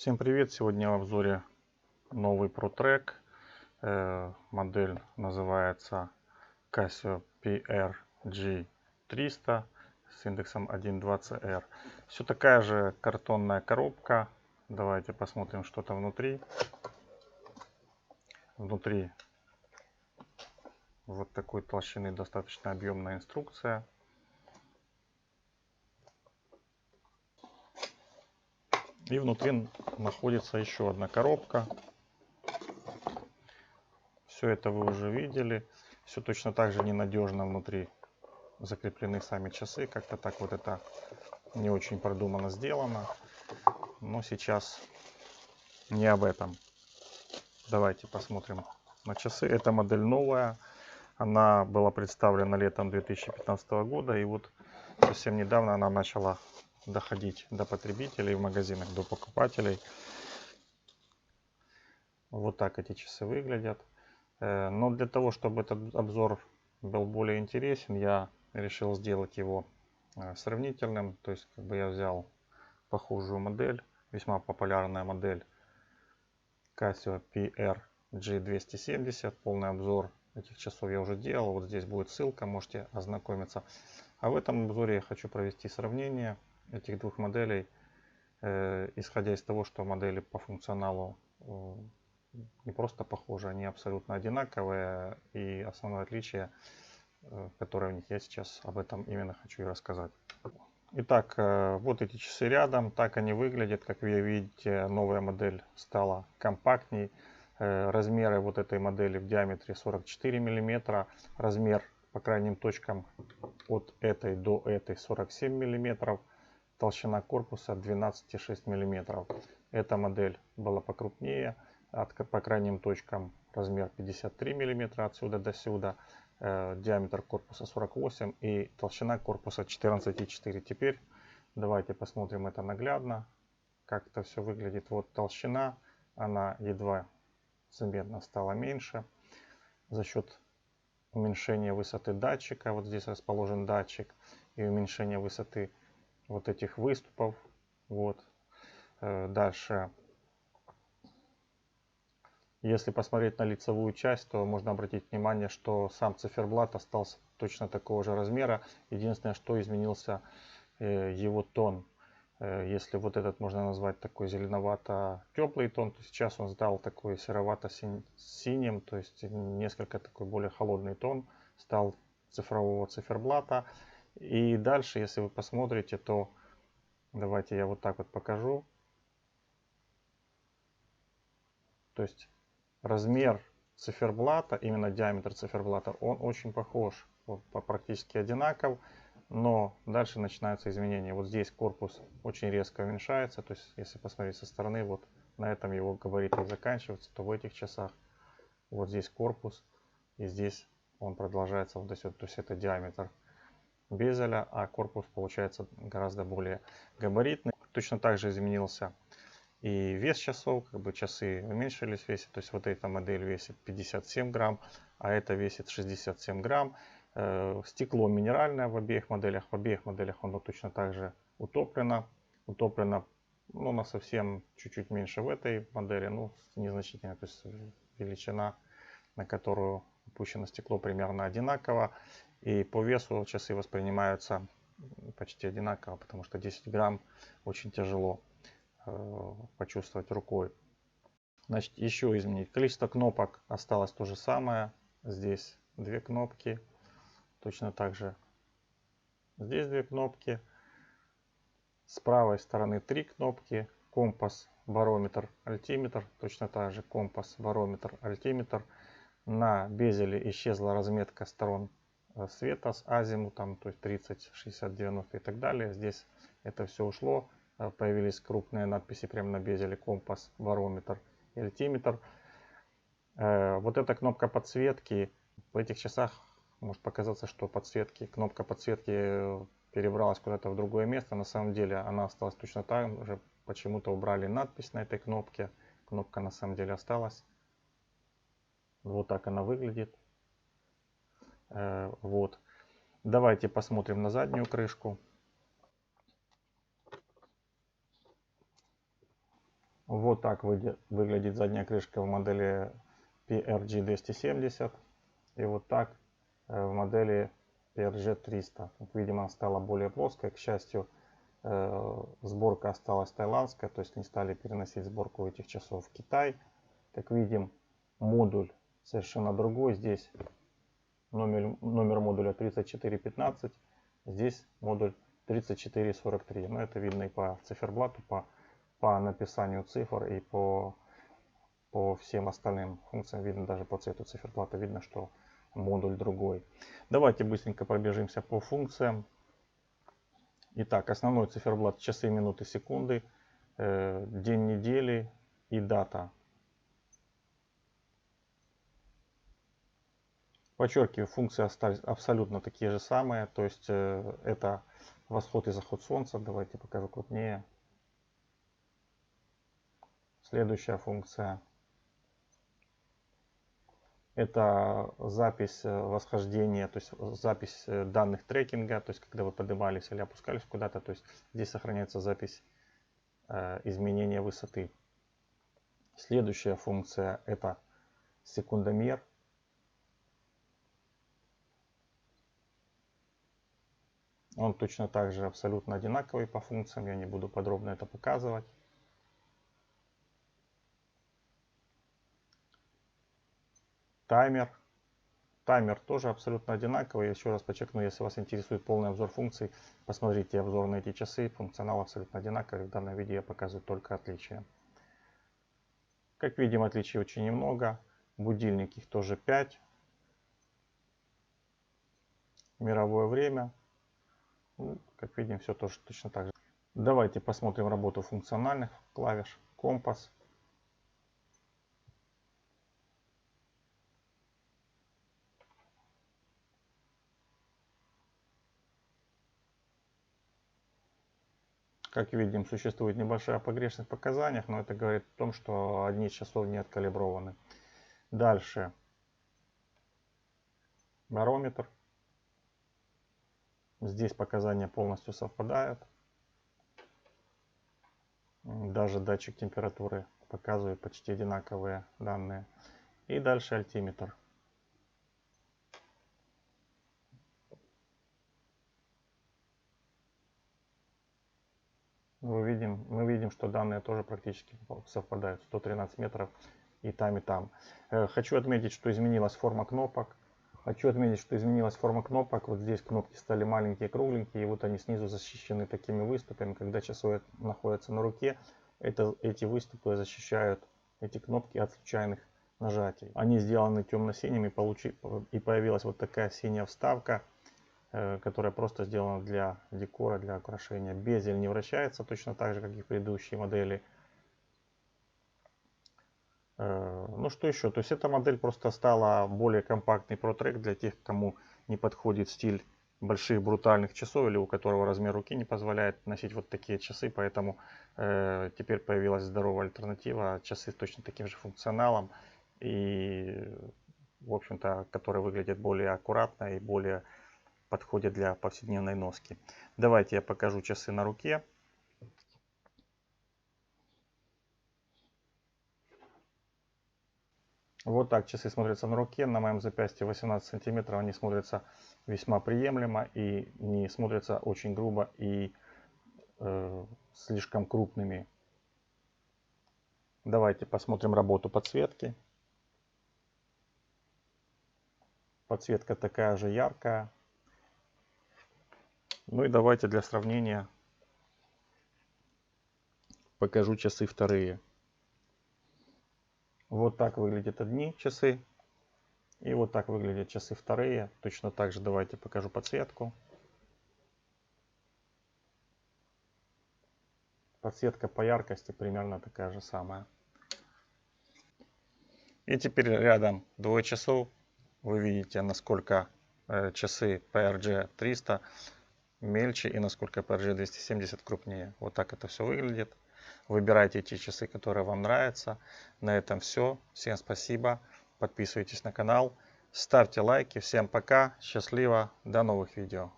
Всем привет! Сегодня в обзоре новый ProTrack. Модель называется Casio PRG300 с индексом 1.20R. Все такая же картонная коробка. Давайте посмотрим, что там внутри. Внутри вот такой толщины достаточно объемная инструкция. И внутри находится еще одна коробка. Все это вы уже видели. Все точно так же ненадежно внутри закреплены сами часы. Как-то так вот это не очень продуманно сделано. Но сейчас не об этом. Давайте посмотрим на часы. Эта модель новая. Она была представлена летом 2015 года. И вот совсем недавно она начала доходить до потребителей в магазинах, до покупателей. Вот так эти часы выглядят. Но для того, чтобы этот обзор был более интересен, я решил сделать его сравнительным. То есть я взял похожую модель, весьма популярная модель Casio PRG270. Полный обзор этих часов я уже делал. Вот здесь будет ссылка, можете ознакомиться. А в этом обзоре я хочу провести сравнение этих двух моделей, исходя из того, что модели по функционалу не просто похожи, они абсолютно одинаковые. И основное отличие, которое у них есть, сейчас об этом именно хочу и рассказать. Итак, вот эти часы рядом, так они выглядят. Как вы видите, новая модель стала компактней. Размеры вот этой модели в диаметре 44 мм, размер по крайним точкам от этой до этой 47 мм, толщина корпуса 12,6 мм. Эта модель была покрупнее, по крайним точкам размер 53 мм отсюда до сюда. Диаметр корпуса 48 и толщина корпуса 14,4. Теперь давайте посмотрим это наглядно, как это все выглядит. Вот толщина, она едва заметно стала меньше за счет уменьшения высоты датчика. Вот здесь расположен датчик, и уменьшение высоты вот этих выступов. Вот. Дальше, если посмотреть на лицевую часть, то можно обратить внимание, что сам циферблат остался точно такого же размера. Единственное, что изменился его тон. Если вот этот можно назвать такой зеленовато-теплый тон, то сейчас он стал такой серовато-синим, то есть несколько такой более холодный тон стал цифрового циферблата. И дальше, если вы посмотрите, то давайте я вот так вот покажу. То есть размер циферблата, именно диаметр циферблата, он очень похож, вот, практически одинаков, но дальше начинаются изменения. Вот здесь корпус очень резко уменьшается, то есть если посмотреть со стороны, вот на этом его габариты заканчиваются, то в этих часах вот здесь корпус, и здесь он продолжается вот до сюда, то есть это диаметр безеля, а корпус получается гораздо более габаритный. Точно так же изменился и вес часов, часы уменьшились в весе, то есть вот эта модель весит 57 грамм, а это весит 67 грамм. Стекло минеральное в обеих моделях, оно точно так же утоплено, ну, на совсем чуть-чуть меньше в этой модели, ну, незначительно, то есть величина, на которую опущено стекло, примерно одинаково, и по весу часы воспринимаются почти одинаково, потому что 10 грамм очень тяжело почувствовать рукой. Значит, еще изменить. Количество кнопок осталось то же самое. Здесь две кнопки. Точно так же здесь две кнопки. С правой стороны три кнопки. Компас, барометр, альтиметр. Точно так же компас, барометр, альтиметр. На безеле исчезла разметка сторон света с азимутом, то есть 30, 60, 90 и так далее. Здесь это все ушло. Появились крупные надписи прямо на безеле: компас, барометр и альтиметр. Вот эта кнопка подсветки. В этих часах может показаться, что кнопка подсветки перебралась куда-то в другое место. На самом деле она осталась точно так же. Почему-то убрали надпись на этой кнопке. Кнопка на самом деле осталась. Вот так она выглядит. Вот. Давайте посмотрим на заднюю крышку. Вот так выглядит задняя крышка в модели PRG270. И вот так в модели PRG300. Как видим, она стала более плоская. К счастью, сборка осталась тайландская, то есть не стали переносить сборку этих часов в Китай. Как видим, модуль совершенно другой. Здесь номер модуля 3415, здесь модуль 3443. Но это видно и по циферблату, по написанию цифр и по всем остальным функциям. Видно, даже по цвету циферблата видно, что модуль другой. Давайте быстренько пробежимся по функциям. Итак, основной циферблат: часы, минуты, секунды, день недели и дата. Подчеркиваю, функции остались абсолютно такие же самые. То есть это восход и заход солнца. Давайте покажу крупнее. Следующая функция — это запись восхождения, то есть запись данных трекинга, то есть когда вы поднимались или опускались куда-то, то есть здесь сохраняется запись изменения высоты. Следующая функция — это секундомер. Он точно так же абсолютно одинаковый по функциям, я не буду подробно это показывать. Таймер. Таймер тоже абсолютно одинаковый. Еще раз подчеркну, если вас интересует полный обзор функций, посмотрите обзор на эти часы. Функционал абсолютно одинаковый. В данном видео я показываю только отличия. Как видим, отличий очень немного. Будильник, их тоже 5. Мировое время. Как видим, все тоже точно так же. Давайте посмотрим работу функциональных клавиш. Компас. Как видим, существует небольшая погрешность в показаниях, но это говорит о том, что одни из часов не откалиброваны. Дальше. Барометр. Здесь показания полностью совпадают. Даже датчик температуры показывает почти одинаковые данные. И дальше альтиметр. Мы видим, что данные тоже практически совпадают. 113 метров и там, и там. Хочу отметить, что изменилась форма кнопок. Вот здесь кнопки стали маленькие, кругленькие. И вот они снизу защищены такими выступами. Когда часовой находится на руке, эти выступы защищают эти кнопки от случайных нажатий. Они сделаны темно-синими, и появилась вот такая синяя вставка, которая просто сделана для декора, для украшения. Безель не вращается точно так же, как и предыдущие модели. Ну что еще? То есть эта модель просто стала более компактный ProTrack для тех, кому не подходит стиль больших брутальных часов или у которого размер руки не позволяет носить вот такие часы. Поэтому теперь появилась здоровая альтернатива. Часы с точно таким же функционалом и, в общем-то, которые выглядят более аккуратно и более подходят для повседневной носки. Давайте я покажу часы на руке. Вот так часы смотрятся на руке. На моем запястье 18 сантиметров. Они смотрятся весьма приемлемо и не смотрятся очень грубо и слишком крупными. Давайте посмотрим работу подсветки. Подсветка такая же яркая. Ну и давайте для сравнения покажу часы вторые. Вот так выглядят одни часы. И вот так выглядят часы вторые. Точно так же давайте покажу подсветку. Подсветка по яркости примерно такая же самая. И теперь рядом двое часов. Вы видите, насколько часы PRG300 мельче и насколько PRG270 крупнее. Вот так это все выглядит. Выбирайте те часы, которые вам нравятся. На этом все. Всем спасибо. Подписывайтесь на канал. Ставьте лайки. Всем пока. Счастливо. До новых видео.